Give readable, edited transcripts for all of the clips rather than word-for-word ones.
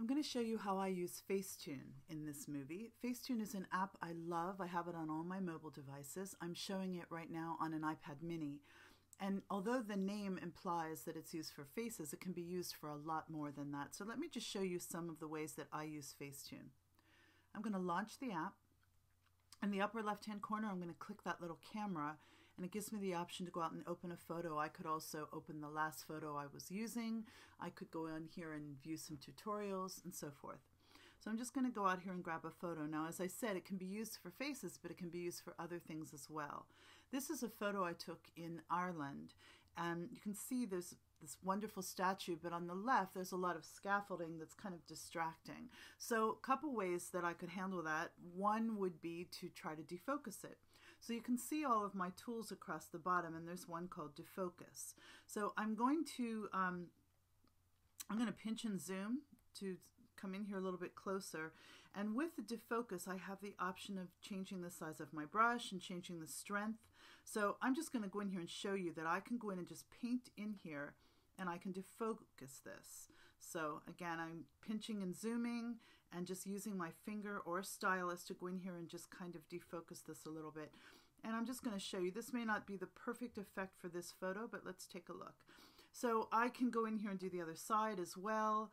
I'm going to show you how I use FaceTune in this movie. FaceTune is an app I love. I have it on all my mobile devices. I'm showing it right now on an iPad mini. And although the name implies that it's used for faces, it can be used for a lot more than that. So let me just show you some of the ways that I use FaceTune. I'm going to launch the app. In the upper left-hand corner, I'm going to click that little camera, and it gives me the option to go out and open a photo. I could also open the last photo I was using. I could go in here and view some tutorials and so forth. So I'm just going to go out here and grab a photo. Now, as I said, it can be used for faces, but it can be used for other things as well. This is a photo I took in Ireland, and you can see there's this wonderful statue, but on the left there's a lot of scaffolding that's kind of distracting. So a couple ways that I could handle that. One would be to try to defocus it. So you can see all of my tools across the bottom, and there's one called defocus. So I'm going to pinch and zoom to come in here a little bit closer, and with the defocus I have the option of changing the size of my brush and changing the strength. So I'm just going to go in here and show you that I can go in and just paint in here and I can defocus this. So again, I'm pinching and zooming and just using my finger or stylus to go in here and just kind of defocus this a little bit. And I'm just going to show you, this may not be the perfect effect for this photo, but let's take a look. So I can go in here and do the other side as well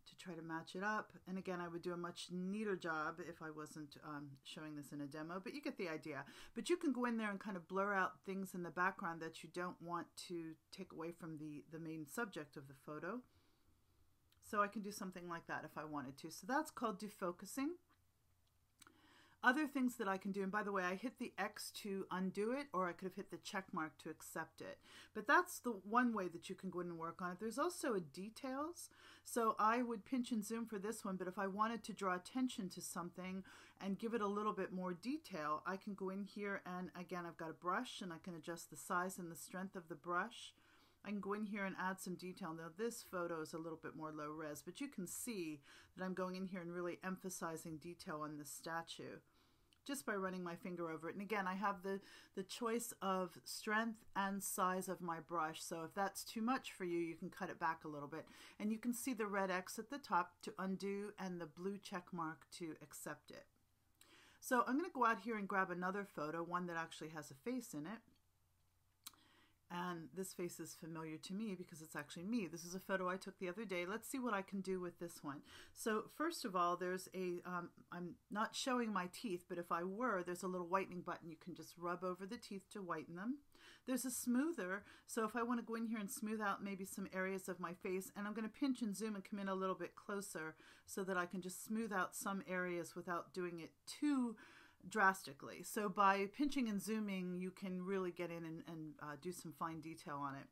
to try to match it up. And again, I would do a much neater job if I wasn't showing this in a demo, but you get the idea. But you can go in there and kind of blur out things in the background that you don't want to take away from the main subject of the photo. So I can do something like that if I wanted to. So that's called defocusing. Other things that I can do, and by the way, I hit the X to undo it, or I could have hit the check mark to accept it. But that's the one way that you can go in and work on it. There's also a details. So I would pinch and zoom for this one, but if I wanted to draw attention to something and give it a little bit more detail, I can go in here and again, I've got a brush and I can adjust the size and the strength of the brush. I can go in here and add some detail. Now this photo is a little bit more low res, but you can see that I'm going in here and really emphasizing detail on the statue just by running my finger over it. And again, I have the choice of strength and size of my brush. So if that's too much for you, you can cut it back a little bit. And you can see the red X at the top to undo and the blue check mark to accept it. So I'm going to go out here and grab another photo, one that actually has a face in it. And this face is familiar to me because it's actually me. This is a photo I took the other day. Let's see what I can do with this one. So first of all, there's a, I'm not showing my teeth, but if I were, there's a little whitening button. You can just rub over the teeth to whiten them. There's a smoother. So if I want to go in here and smooth out maybe some areas of my face, and I'm going to pinch and zoom and come in a little bit closer so that I can just smooth out some areas without doing it too drastically. So by pinching and zooming, you can really get in and do some fine detail on it.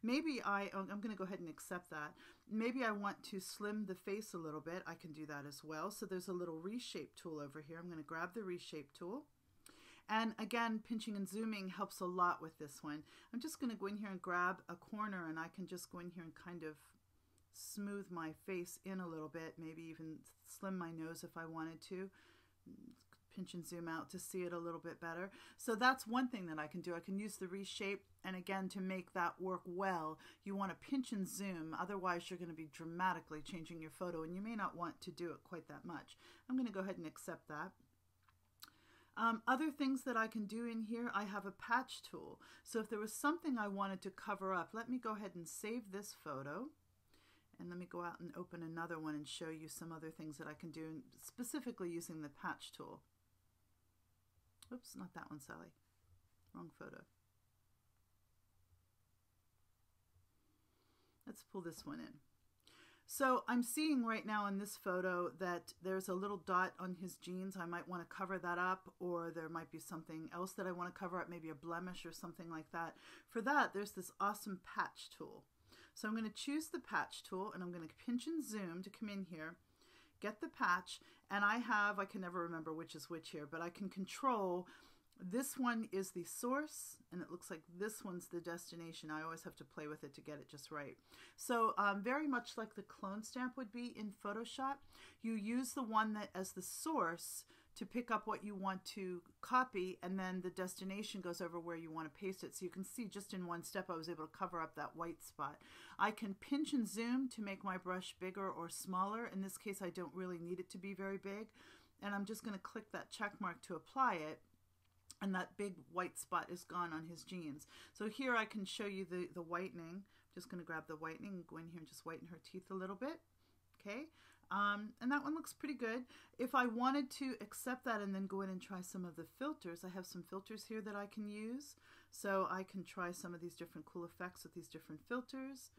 Maybe I'm going to go ahead and accept that. Maybe I want to slim the face a little bit. I can do that as well. So there's a little reshape tool over here. I'm going to grab the reshape tool. And again, pinching and zooming helps a lot with this one. I'm just going to go in here and grab a corner, and I can just go in here and kind of smooth my face in a little bit, maybe even slim my nose if I wanted to. Pinch and zoom out to see it a little bit better. So that's one thing that I can do. I can use the reshape, and again, to make that work well, you want to pinch and zoom. Otherwise, you're going to be dramatically changing your photo, and you may not want to do it quite that much. I'm going to go ahead and accept that. Other things that I can do in here, I have a patch tool. So if there was something I wanted to cover up, let me go ahead and save this photo. And let me go out and open another one and show you some other things that I can do, specifically using the patch tool. Oops, not that one, Sally. Wrong photo. Let's pull this one in. So I'm seeing right now in this photo that there's a little dot on his jeans. I might want to cover that up, or there might be something else that I want to cover up, maybe a blemish or something like that. For that, there's this awesome patch tool. So I'm going to choose the patch tool, and I'm going to pinch and zoom to come in here, get the patch, and I can never remember which is which here, but I can control, this one is the source, and it looks like this one's the destination. I always have to play with it to get it just right. So very much like the clone stamp would be in Photoshop, you use the one that as the source to pick up what you want to copy, and then the destination goes over where you want to paste it. So you can see just in one step I was able to cover up that white spot. I can pinch and zoom to make my brush bigger or smaller. In this case I don't really need it to be very big, and I'm just going to click that check mark to apply it, and that big white spot is gone on his jeans. So here I can show you the whitening. I'm just going to grab the whitening and go in here and just whiten her teeth a little bit. Okay. And that one looks pretty good. If I wanted to accept that and then go in and try some of the filters, I have some filters here that I can use. So I can try some of these different cool effects with these different filters.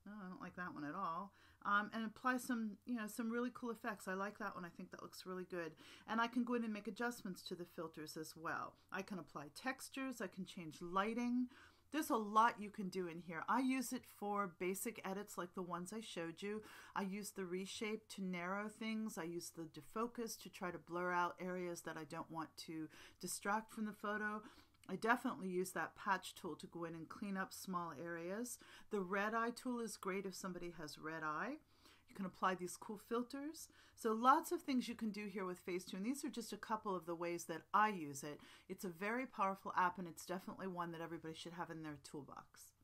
Oh, I don't like that one at all. And apply some, some really cool effects. I like that one. I think that looks really good. And I can go in and make adjustments to the filters as well. I can apply textures. I can change lighting. There's a lot you can do in here. I use it for basic edits like the ones I showed you. I use the reshape to narrow things. I use the defocus to try to blur out areas that I don't want to distract from the photo. I definitely use that patch tool to go in and clean up small areas. The red eye tool is great if somebody has red eye. You can apply these cool filters. So lots of things you can do here with FaceTune. These are just a couple of the ways that I use it. It's a very powerful app, and it's definitely one that everybody should have in their toolbox.